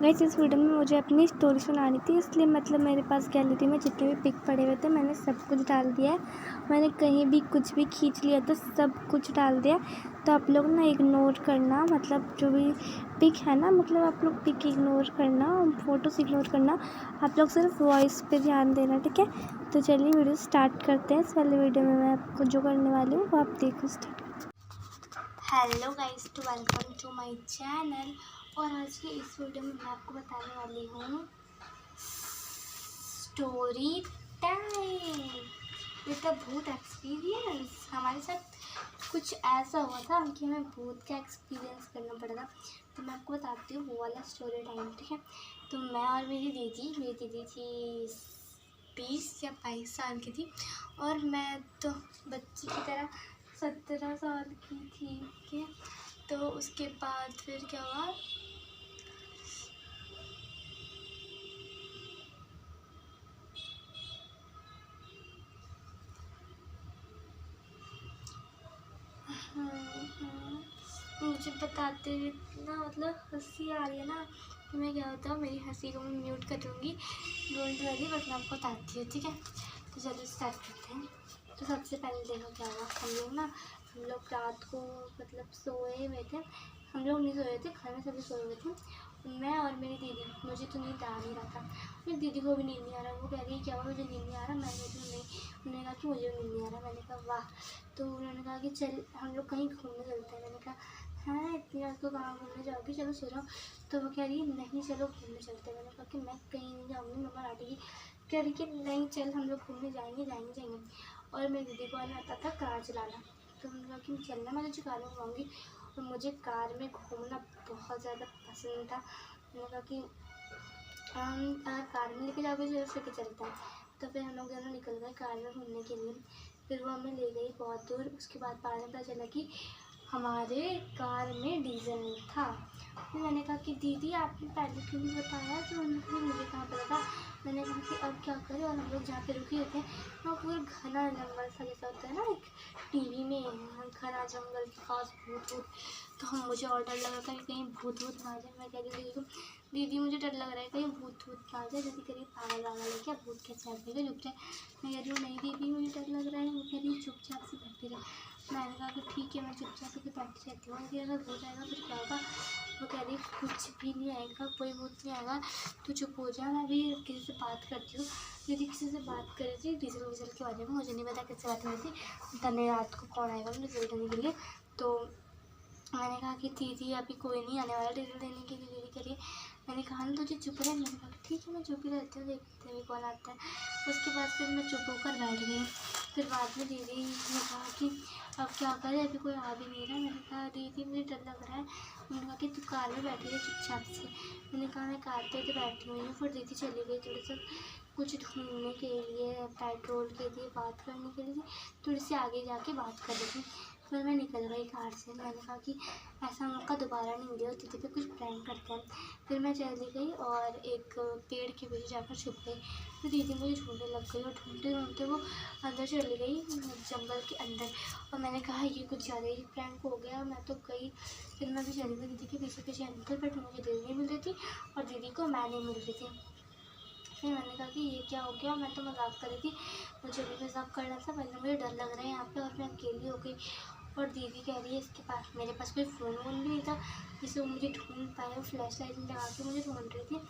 Guys इस video में मुझे अपनी स्टोरी सुनानी थी, इसलिए मतलब मेरे पास गैलरी में जितने भी पिक पड़े हुए थे मैंने सब कुछ डाल दिया है। मैंने कहीं भी कुछ भी खींच लिया तो सब कुछ डाल दिया। तो आप लोग ना इग्नोर करना, मतलब जो भी पिक है ना, मतलब आप लोग पिक इग्नोर करना, फ़ोटोज़ इग्नोर करना। आप लोग सिर्फ वॉइस पे ध्यान देना, ठीक है। तो चलिए वीडियो स्टार्ट करते हैं। इस वाले वीडियो में मैं आपको जो करने वाली हूँ वो आप देखो start. Hello guys, to welcome to my channel. और आज की इस वीडियो में मैं आपको बताने वाली हूँ स्टोरी टाइम विद अ भूत एक्सपीरियंस। हमारे साथ कुछ ऐसा हुआ था कि हमें भूत का एक्सपीरियंस करना पड़ा था। तो मैं आपको बताती हूँ वो वाला स्टोरी टाइम, ठीक है। तो मैं और मेरी दीदी थी 20 या 22 साल की थी, और मैं तो बच्ची की तरह 17 साल की थी, ठीक है। तो उसके बाद फिर क्या हुआ, मुझे बताते हुए ना मतलब हंसी आ रही है ना। तो मैं क्या होता है, मेरी हंसी को मैं म्यूट कर दूँगी, डोंट वरी, बट मैं आपको बताती हूँ, ठीक है। तो चलिए स्टार्ट करते हैं। तो सबसे पहले देखो क्या हुआ, हम लोग रात को मतलब सोए हुए थे। हम लोग नहीं सोए थे, घर में सभी सोए हुए थे, मैं और मेरी दीदी। मुझे तो नींद आ नहीं रहा था, मेरी दीदी को भी नींद नहीं आ रहा। वो कह रही क्या हुआ, मुझे नींद नहीं आ रहा। मैं कह रही नहीं। उन्होंने कहा कि मुझे नींद नहीं आ रहा। मैंने कहा वाह। तो उन्होंने कहा कि चल हम लोग कहीं घूमने चलते हैं। मैंने कहा हाँ, इतनी रात को कहाँ घूमने जाओगी, चलो सो जाओ। तो वो कह रही नहीं चलो घूमने चलते हैं। मैंने कहा कि मैं कहीं नहीं जाऊँगी, मम्मा डांटेगी। कह रही कि नहीं चल हम लोग घूमने जाएंगे। और मेरी दीदी को आना आता था कार चलाना। तो मैंने कहा कि चलना, मैं तुझे कार में घुमाऊँगी। और मुझे कार में घूमना बहुत ज़्यादा पसंद था। मैंने कहा कि कार में लेके जाओगे, चलो लेके चलते हैं। तो फिर हम लोग दोनों निकल गए कार में घूमने के लिए। फिर वो हमें ले गई बहुत दूर। उसके बाद बाद में पता चला कि हमारे कार में डीजल नहीं था। फिर मैंने कहा कि दीदी आपने पहले क्यों नहीं बताया। तो उन्होंने कहा मुझे कहाँ पता था। मैंने कहा कि अब क्या करें। और हम लोग जहाँ पे रुके थे वहाँ पूरा घना जंगल सा, जैसा होता है ना एक टीवी में, घना जंगल के पास भूत। तो मुझे और डर लग रहा था कि कहीं भूत ना आ जाए। मैं कह रही थी दीदी मुझे डर लग रहा है कहीं भूत ना आ जाए। दीदी कह पागल है क्या, भूत कैसे आ जाएगा, चुप जाए। मैं कह रही हूँ नहीं दीदी मुझे डर लग रहा है। वो कह रही चुपचाप से बैठी रहे। मैंने कहा कि ठीक है मैं चुपचाप से बैठी रहती हूँ कि अगर भूत आएगा फिर क्या होगा। वो कह रही कुछ भी नहीं आएगा, कोई भूत नहीं आएगा, तू चुप हो जा, मैं भी किसी से बात करती हूँ। दीदी किसी से बात कर रही थी डीजल वीजल के बारे में, मुझे नहीं पता किससे बात कर रही थी। तने रात को कौन आएगा मुझे डीजल देने के लिए। तो मैंने कहा कि दीदी अभी कोई नहीं आने वाला डीजल देने के लिए। दीदी करिए, मैंने कहा ना तुझे चुप रहे। मैंने कहा ठीक है मैं चुप ही रहती हूँ, देखते हैं कौन आता है। उसके बाद फिर मैं चुप होकर बैठ गई। फिर बाद में दीदी ने कहा कि अब क्या करें, अभी कोई आ भी नहीं रहा। मैंने कहा दीदी मुझे डर लग रहा है। उन्होंने कहा कि तू कार में बैठी रही चुपचाप से। मैंने कहा मैं कार पे तो बैठी हुई हूँ। फिर दीदी चली गई थोड़ा सा कुछ ढूंढने के लिए, पेट्रोल के लिए, बात करने के लिए, थोड़ी सी आगे जाके बात कर रही थी। फिर मैं निकल गई कार से। मैंने कहा कि ऐसा मौका दोबारा नहीं मिलेगा, दीदी पे कुछ प्रैंक करते हैं। फिर मैं चली गई और एक पेड़ के पीछे जाकर छुप गई। फिर दीदी मुझे ढूंढने लग गई और ढूंढते वो अंदर चली गई जंगल के अंदर। और मैंने कहा ये कुछ ज़्यादा ही प्रैंक हो गया, मैं तो गई। फिर मैं भी चली गई दीदी के पीछे अंदर, बट मुझे दीदी नहीं मिल रही थी और दीदी को मैं नहीं मिल रही थी। फिर मैंने कहा कि ये क्या हो गया, मैं तो मजाक कर रही थी, मुझे भी मजाक करना था। पहले मुझे डर लग रहा है यहाँ पे, और मैं अकेली हो गई। और दीदी कह रही है इसके पास, मेरे पास कोई फ़ोन वोन भी नहीं था जिससे वो मुझे ढूंढ पाए। वो फ्लैश लाइट लगा के मुझे ढूंढ रही थी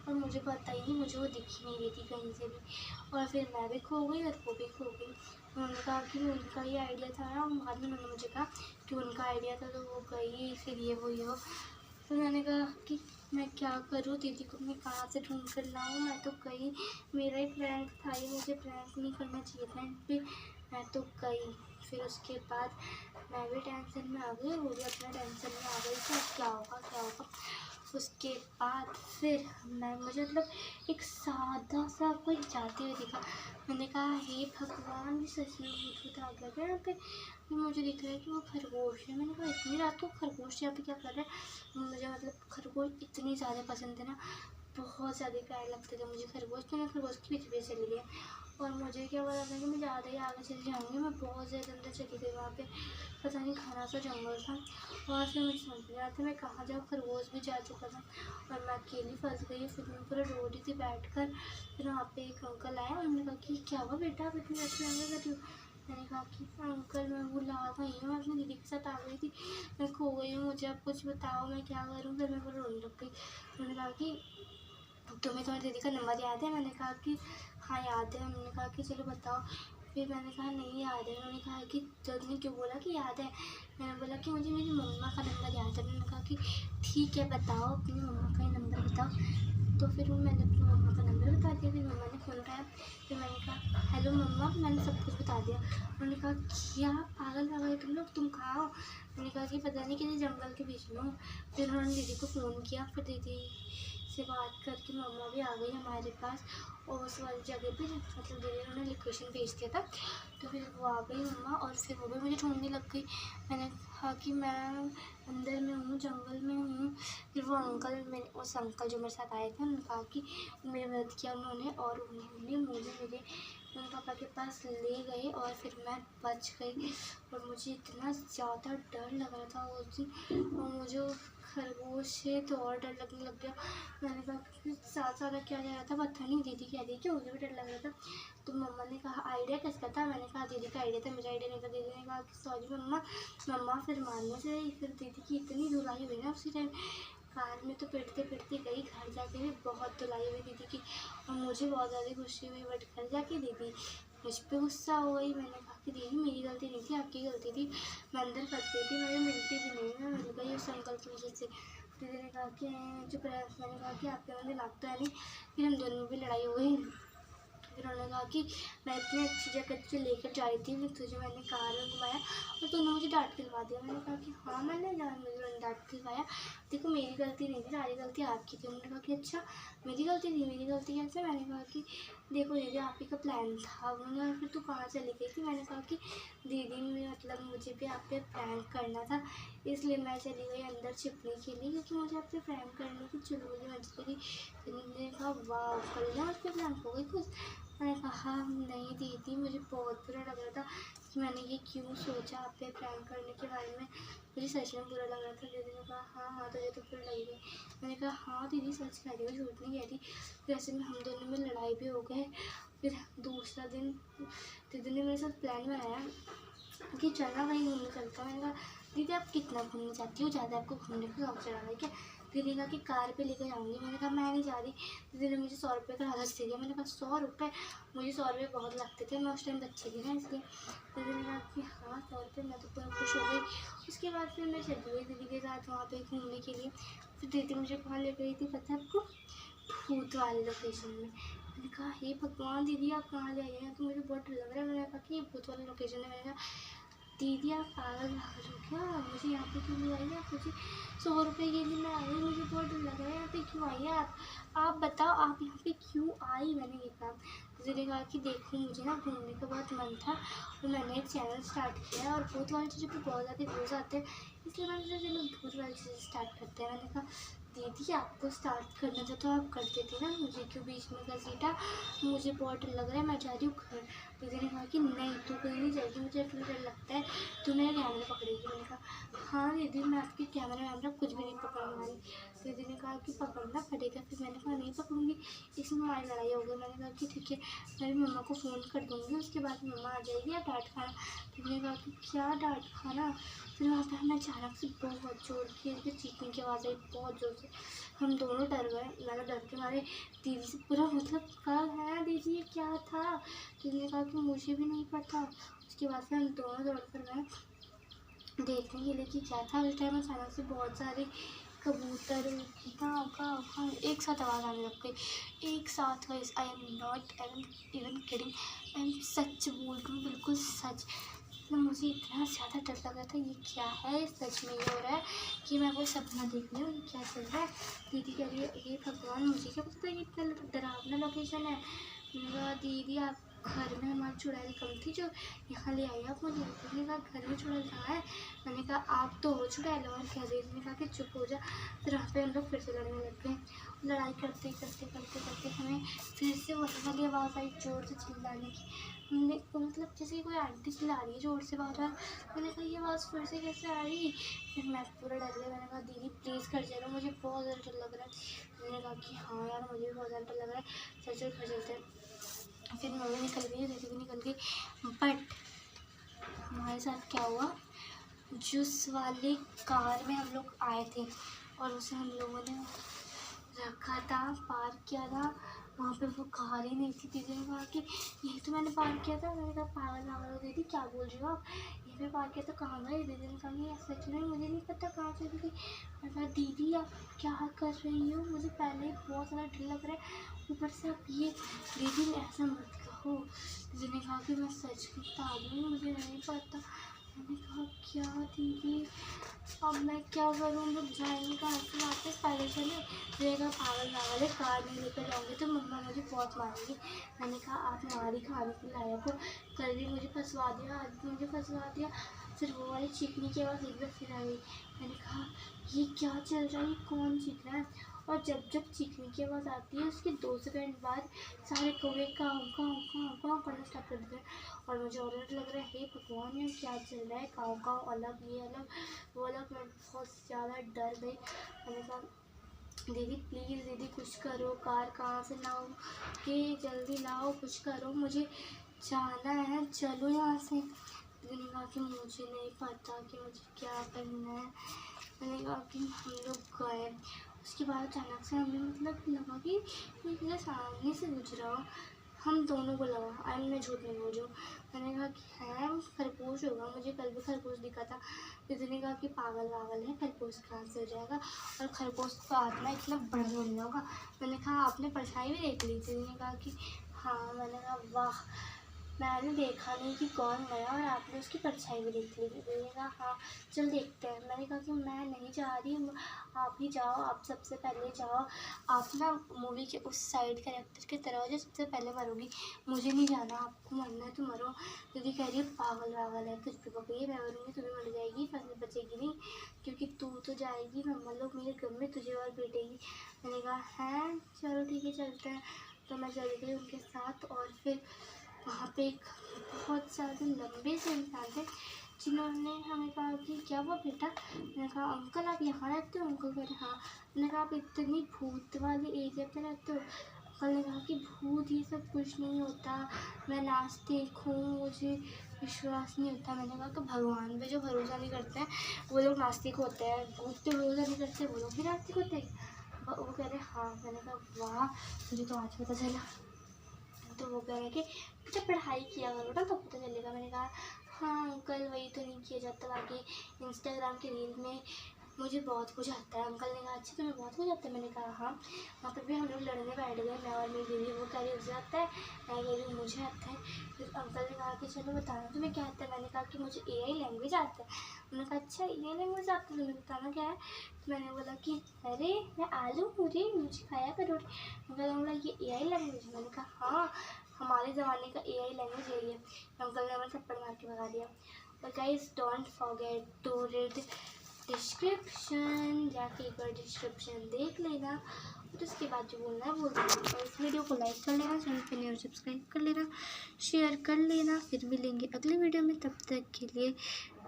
और मुझे पता ही नहीं, मुझे वो दिख ही नहीं रही थी कहीं से भी। और फिर मैं भी खो गई और वो भी खो गई। उन्होंने कहा कि उनका ही आइडिया था ना, बाद में उन्होंने मुझे कहा कि उनका आइडिया था तो वो गई, फिर ये वो। फिर मैंने कहा कि मैं क्या करूँ, दीदी को मैं कहाँ से ढूंढ कर लाऊँ। मैं तो गई, मेरा ही प्रैंक था ये, मुझे प्रैंक नहीं करना चाहिए था इन पर, मैं तो गई। फिर उसके बाद मैं भी टेंशन में आ गई, वो भी अपना टेंशन में आ गई कि क्या होगा। उसके बाद फिर मुझे मतलब एक सादा सा कोई जाते हुए दिखा। मैंने कहा हे भगवान, ये सच में भूत आ गया यहाँ पे। मुझे दिख रहा है कि वो खरगोश है। मैंने कहा इतनी रात को खरगोश यहाँ पे क्या कर रहा है। मुझे मतलब खरगोश इतनी ज़्यादा पसंद है ना, बहुत ज़्यादा प्यारे लगते थे मुझे खरगोश। तो मैं खरगोश के पीछे चली गई। और मुझे क्या पता था कि मैं ज़्यादा ही आगे चली जाऊँगी। मैं बहुत ज़्यादा अंदर चली गई वहाँ पे, पता नहीं घना सा जंगल था। वहाँ से मुझे समझ नहीं आता मैं कहाँ जाऊँ, खरगोश भी जा चुका था और मैं अकेली फंस गई। फिर मैं पूरा रो रही थी बैठ कर। फिर वहाँ पे एक अंकल आए, उन्होंने कहा कि क्या हुआ बेटा, आप इतनी अच्छी लग रही हो। मैंने कहा कि अंकल मैं भुला गई हूँ, मैं अपनी दीदी के साथ आ गई थी, मैं खो गई हूँ, मुझे आप कुछ बताओ मैं क्या करूँ। फिर मैं पूरा रोने लग गई। उन्होंने कहा कि तुम्हें तुम्हारी दीदी का नंबर याद है। मैंने कहा कि हाँ याद है। उन्होंने कहा कि चलो बताओ। फिर मैंने कहा नहीं याद है। उन्होंने कहा कि तुमने क्यों बोला कि याद है। मैंने बोला कि मुझे मेरी मम्मा का नंबर याद है। उन्होंने कहा कि ठीक है बताओ, अपनी मम्मा का ही नंबर बताओ। तो फिर मैंने अपनी मम्मा का नंबर बता दिया। फिर मम्मा ने फ़ोन उठाया। फिर मैंने कहा हेलो मम्मा, मैंने सब कुछ बता दिया। उन्होंने कहा क्या पागल पागल तुम लोग, तुम कहाँ हो। मैंने कहा कि पता नहीं किसी जंगल के बीच में हूँ। फिर उन्होंने दीदी को फ़ोन किया। फिर दीदी से बात करके मम्मा भी आ गई हमारे पास, और उस वाली जगह पे मतलब दीदी ने उन्हें लोकेशन भेज दिया था। तो फिर वो आ गई मम्मा, और फिर वो भी मुझे ढूंढने लग गई। मैंने कहा कि मैं अंदर में हूँ, जंगल में हूँ। फिर वो अंकल, मेरे उस अंकल जो मेरे साथ आए थे, उन्होंने कहा कि मेरी मदद किया उन्होंने, और उन्होंने मुझे मेरे पापा के पास ले गए और फिर मैं बच गई। और मुझे इतना ज़्यादा डर लग रहा था उस दिन, और मुझे खरगोश से तो और डर लगने लग गया। मैंने कहा कि साथ साथ क्या जा रहा था पता नहीं। दीदी कह रही कि मुझे भी डर लग रहा था। तो मम्मा ने कहा आइडिया किसका था। मैंने कहा दीदी का आइडिया था, मेरा आइडिया नहीं था। दीदी ने कहा कि सॉरी मम्मा। मम्मा फिर मानने से रही। फिर दीदी की इतनी धुलाई हुई ना उसी टाइम, कार में तो पिटते पिटते गई, घर जाके भी बहुत धुलाई हुई दीदी की, और मुझे बहुत ज़्यादा गुस्से हुई। बट घर जाके दीदी मुझ पर गुस्सा हो गई। मैंने कहा कि दीदी मेरी गलती नहीं थी, आपकी गलती थी, मैं अंदर फंस गई थी, मुझे मिलती भी नहीं, मैं मिल गई उस अंकल की वजह से। दीदी ने कहा कि चुप रह। मैंने कहा कि आपके मुझे लाग तो है नहीं। फिर हम दोनों में भी लड़ाई हो गई। फिर उन्होंने कहा कि मैं इतनी अच्छी जगह तुझे लेकर जा रही थी, फिर तुझे मैंने कार में घुमाया और तूने मुझे डांट दिलवा दिया। मैंने कहा कि हाँ मैंने जान मुझे डांट दिलवाया, देखो मेरी गलती नहीं थी, सारी गलती आपकी थी। उन्होंने कहा कि अच्छा मेरी गलती थी, मेरी गलती कैसे। मैंने कहा कि देखो दीदी आप ही का प्लान था। उन्होंने फिर तू कहाँ चली गई थी। मैंने कहा कि दीदी ने मतलब मुझे भी आप पे प्रैंक करना था, इसलिए मैं चली गई अंदर छिपने के लिए, क्योंकि मुझे आप पे प्रैंक करने की चुलबुली मच गई। मैंने कहा वाह कर लिया उस पर प्रैंक हो गई खुश। मैंने कहा नहीं दीदी, मुझे बहुत बुरा लग रहा था कि मैंने ये क्यों सोचा आप पे प्रैंक करने के बारे में, मुझे सच में बुरा लग रहा था। दीदी ने कहा हाँ हाँ तुझे तो बुरा लगेगा। मैंने कहा हाँ दीदी सच कह रही हो, झूठ नहीं कह रही। फिर ऐसे में हम दोनों में लड़ाई भी हो गए। फिर दूसरा दिन दीदी ने मेरे साथ प्लान बनाया कि चलना कहीं घूमने चलता है। मैंने कहा दीदी आप कितना घूमने जाती हो, ज़्यादा आपको घूमने का शौक चढ़ा है क्या। दीदी ने कहा कि कार पे लेकर जाऊँगी। मैंने कहा मैं नहीं जा रही। दीदी ने मुझे 100 रुपये का लालच दे दिया। मैंने कहा 100 रुपये, मुझे 100 रुपये बहुत लगते थे, मैं उस टाइम बच्ची थी ना इसलिए। दीदी ने कहा कि हाँ 100 रुपये, मैं तो पूरा खुश हो गई। उसके बाद फिर मैं चली गई दीदी के साथ वहाँ पे घूमने के लिए। फिर दीदी मुझे कहाँ ले गई थी पता है आपको, भूत वाली लोकेशन में। मैंने कहा हे भगवान दीदी आप कहाँ ले आई हैं, तो मुझे बहुत डर लग रहा है। मैंने कहा कि ये भूत वाली लोकेशन है। मैंने कहा दीदी आप पागल पागल हो क्या, मुझे यहाँ पे क्यों ले आई आप, मुझे 100 रुपये के लिए मैं आई हूँ, मुझे बहुत डर लग रहा है, यहाँ पे क्यों आई है आप बताओ आप यहाँ पे क्यों आई। मैंने ये कहा। दीदी ने कहा कि देखो मुझे ना घूमने का बहुत मन था और मैंने एक चैनल स्टार्ट किया है, और भूत वाली चीज़ों पर बहुत ज़्यादा व्यूज़ आते हैं, इसलिए मैंने सोचा चलो भूत वाली चीज़ें स्टार्ट करते हैं। मैंने कहा दीदी आपको स्टार्ट करना था तो आप कर देती ना, मुझे क्यों बीच में घसीटा, मुझे बहुत डर लग रहा है, मैं जा रही हूँ घर। दीदी ने कहा कि नहीं तू कहीं नहीं जाएगी, मुझे अपना डर लगता है, तू मेरा कैमरा पकड़ेगी। मैंने कहा हाँ दीदी मैं आपके कैमरा वैमरा कुछ भी नहीं पकड़ने वाली। दीदी ने कहा कि पकड़ना पड़ेगा। फिर मैंने कहा नहीं पकड़ूंगी, इसमें हमारी लड़ाई हो गई। मैंने कहा कि ठीक है मैं मम्मा को फ़ोन कर दूँगी, उसके बाद मम्मा आ जाएगी या डांट खाना। दीदी ने कहा कि क्या डांट खाना। फिर वहाँ पर हमें अचानक से बहुत जोर की चीखने की आवाज़ आई, बहुत ज़ोर से। हम दोनों डर गए। मैंने डर के मारे दीदी से पूरा मतलब कहा है दीदी ये क्या था। दीदी ने कहा कि मुझे भी नहीं पता। उसके बाद से हम दोनों दौड़ कर गए देखने के लिए कि क्या था। उस टाइम अचानक से बहुत सारे कबूतर गाँव एक साथ आवाज़ आने लग गई, एक साथ। Guys I am not even kidding, I am such बोल रही हूँ, बिल्कुल सच। मतलब मुझे इतना ज़्यादा डर लग रहा था ये क्या है, सच में ये हो रहा है कि मैं कोई सपना देख रही हूँ, ये क्या चल रहा है। दीदी कह रही है हे भगवान मुझे क्या पता था ये इतना डरावना लोकेशन है। मैंने कहा दीदी आप घर में हमारी चुड़ैल कम थी जो यहाँ ले आई आप मुझे। दीदी ने कहा घर में चुड़ैल कहाँ है। मैंने कहा आप तो हो चुड़ैल और क्या। दीदी ने कहा कि चुप हो जा। फिर वहाँ पे हम लोग फिर से लड़ने लग गए। लड़ाई करते करते करते करते हमें फिर से वही वाली आवाज़ आई ज़ोर से चिल्लाने की। हमने मतलब जैसे कोई आंटी चिल्ला रही है ज़ोर से बाहर। मैंने कहा ये आवाज़ फिर से कैसे आई। फिर मैं पूरा डर गई। मैंने कहा दीदी प्लीज़ घर चलो, मुझे बहुत ज़्यादा डर लग रहा है। मैंने कहा कि हाँ यार मुझे भी बहुत ज़्यादा डर लग रहा है, चल चल घर चलते हैं। फिर मम्मी निकल गई, दीदी भी निकल गई। बट हमारे साथ क्या हुआ, जिस वाली कार में हम लोग आए थे और उसे हम लोगों ने रखा था, पार्क किया था, वहाँ पे वो कार ही नहीं थी। दीदी ने कहा कि यही तो मैंने पार्क किया था। मैंने कहा पागल पागल हो दीदी, क्या बोल रही हो आप, यहीं पे पार्क किया तो कहाँ गई। दीदी ने कहा कि सच में मुझे नहीं पता कहाँ चली गई। मैंने कहा दीदी आप क्या कर रही हो, मुझे पहले ही बहुत ज़्यादा डर लग रहा है, ऊपर से आप ये। दीदी ने ऐसा मत कहो। दीदी ने कहा कि मैं सच बता दूँ, मुझे नहीं पता। मैंने कहा क्या दीदी, अब मैं क्या करूँ, हम लोग जाएंगे कहाँ से वापस, पहले चले। रहेगा पागल पागल है, कार नहीं लेकर जाऊँगी तो मम्मा मुझे बहुत मारेंगी। मैंने कहा आप मारी खाने के लायक हो, कल भी मुझे फंसवा दिया, आज भी मुझे फंसवा दिया। फिर वो वाली चीखने की आवाज़ एक बार फिर आ गई। मैंने कहा ये क्या चल रहा है, ये कौन चीख रहा है। और जब जब चीखने की आवाज़ आती है उसके 2 सेकंड बाद सारे कौवे काँव काँव काँव काँव करना स्टार्ट कर देते हैं। और मुझे और डर लग रहा है, हे भगवान यार क्या चल रहा है, काँव काँव अलग, ये अलग वो अलग। मैं बहुत ज़्यादा डर गई। मैंने कहा दीदी प्लीज़ दीदी कुछ करो, कार कहाँ से लाओ कि जल्दी लाओ, कुछ करो, मुझे जाना है, चलो यहाँ से। दीदी ने कहा कि मुझे नहीं पता कि मुझे क्या करना है। मैंने कहा कि हम लोग गए। उसके बाद अचानक से हमें मतलब लगा कि कोई मेरे सामने से गुजरा। हम दोनों को लगा, आई मैं झूठ नहीं बोल रही हूँ। मैंने कहा कि है खरगोश होगा, मुझे कल भी खरगोश दिखा था। दीदी ने कहा कि पागल पागल है, खरगोश कहाँ से हो जाएगा, और खरगोश का आत्मा इतना बड़ा नहीं होगा। मैंने कहा आपने परछाई भी देख ली। दीदी ने कहा कि हाँ। मैंने कहा वाह, मैंने देखा नहीं कि कौन गया और आपने उसकी परछाई भी देख ली। दीदी ने कहा हाँ चल देखते हैं। मैंने कहा कि मैं नहीं जा रही, आप ही जाओ, आप सबसे पहले जाओ, आप ना मूवी के उस साइड कैरेक्टर की तरह हो जो सबसे पहले मरोगी, मुझे नहीं जाना, आपको मरना है तो मरो। दीदी कह रही है पागल पागल है, कुछ भी बकरी, मैं मरूँगी तू भी मर जाएगी, फसल बचेगी नहीं, क्योंकि तू तो जाएगी, मम्मा लोग मेरे घर में तुझे और बेटेगी। मैंने कहा है चलो ठीक है चलते हैं। तो मैं चल गई उनके साथ। और फिर वहाँ पे एक बहुत सारे लंबे से इंसान थे जिन्होंने हमें कहा कि क्या हुआ बेटा। मैंने कहा अंकल आप यहाँ रहते हो। अंकल कह रहे हाँ। मैंने कहा आप इतनी भूत वाले एरिया पे रहते हो। अंकल ने कहा कि भूत ये सब कुछ नहीं होता, मैं नास्तिक हूँ, मुझे विश्वास नहीं होता। मैंने कहा कि भगवान पे जो भरोसा नहीं करते हैं वो लोग नास्तिक होते हैं, भूत पे भरोसा नहीं करते वो लोग भी नास्तिक होते हैं। वो कह रहे हाँ। मैंने कहा वाह मुझे तो आज पता चला। तो वो कह रहे कि बेटा पढ़ाई किया करो ना तब पता चलेगा। मैंने कहा हाँ अंकल वही तो नहीं किया जाता, बाकी इंस्टाग्राम के रील में मुझे बहुत कुछ आता है। अंकल ने कहा अच्छा तुम्हें बहुत कुछ आता है। मैंने कहा हाँ। वहाँ पर भी हम लोग लड़ने बैठ गए, मैं और मेरी दीदी। वो कह रही उसे आता है, मैं कह रही मुझे आता है। फिर अंकल ने कहा कि चलो बताना तुम्हें क्या आता है। मैंने कहा कि मुझे AI लैंग्वेज आता है। उन्होंने कहा अच्छा AI लैंग्वेज आता है, तुम्हें बताना क्या है। तो मैंने बोला कि अरे मैं आलू मुझे खाया करो। अंकल ने बोला ये AI लैंग्वेज। मैंने कहा हाँ हमारे ज़माने का AI लैंग्वेज यही है। अंकल ने हमें थप्पड़ मार के भगा दिया। और guys don't forget to read description, जाके एक बार डिस्क्रिप्शन देख लेना और उसके बाद जो बोलना है बोल देना। और इस वीडियो को लाइक कर लेना, चैनल पे नहीं और सब्सक्राइब कर लेना, शेयर कर लेना। फिर मिलेंगे अगले वीडियो में, तब तक के लिए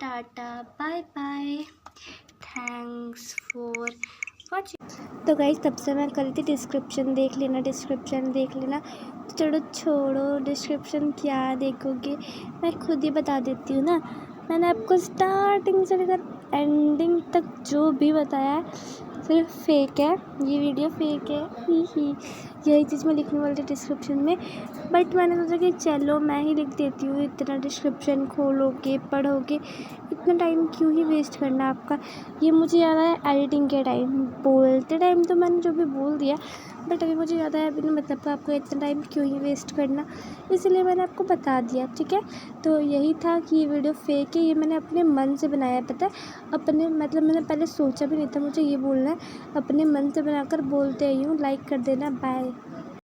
tata bye bye, thanks for watching. तो गाइस तब से मैं कर रही थी डिस्क्रिप्शन देख लेना, डिस्क्रिप्शन देख लेना। तो चलो छोड़ो डिस्क्रिप्शन क्या देखोगे, मैं खुद ही बता देती हूँ ना। मैंने आपको स्टार्टिंग से लेकर एंडिंग तक जो भी बताया है सिर्फ फेक है, ये वीडियो फेक है। ही यही चीज़ मैं लिखने वाली थी डिस्क्रिप्शन में, बट मैंने सोचा कि चलो मैं ही लिख देती हूँ। इतना डिस्क्रिप्शन खोलोगे पढ़ोगे, इतना टाइम क्यों ही वेस्ट करना आपका। ये मुझे याद आया एडिटिंग के टाइम, बोलते टाइम तो मैंने जो भी बोल दिया, बट अभी मुझे याद आया बिना मतलब का आपको इतना टाइम क्यों ही वेस्ट करना, इसलिए मैंने आपको बता दिया। ठीक है, तो यही था कि ये वीडियो फेक है, ये मैंने अपने मन से बनाया। पता है अपने मतलब मैंने पहले सोचा भी नहीं था मुझे ये बोलना है, अपने मन से बनाकर बोलते आई हूँ। लाइक कर देना, बाय।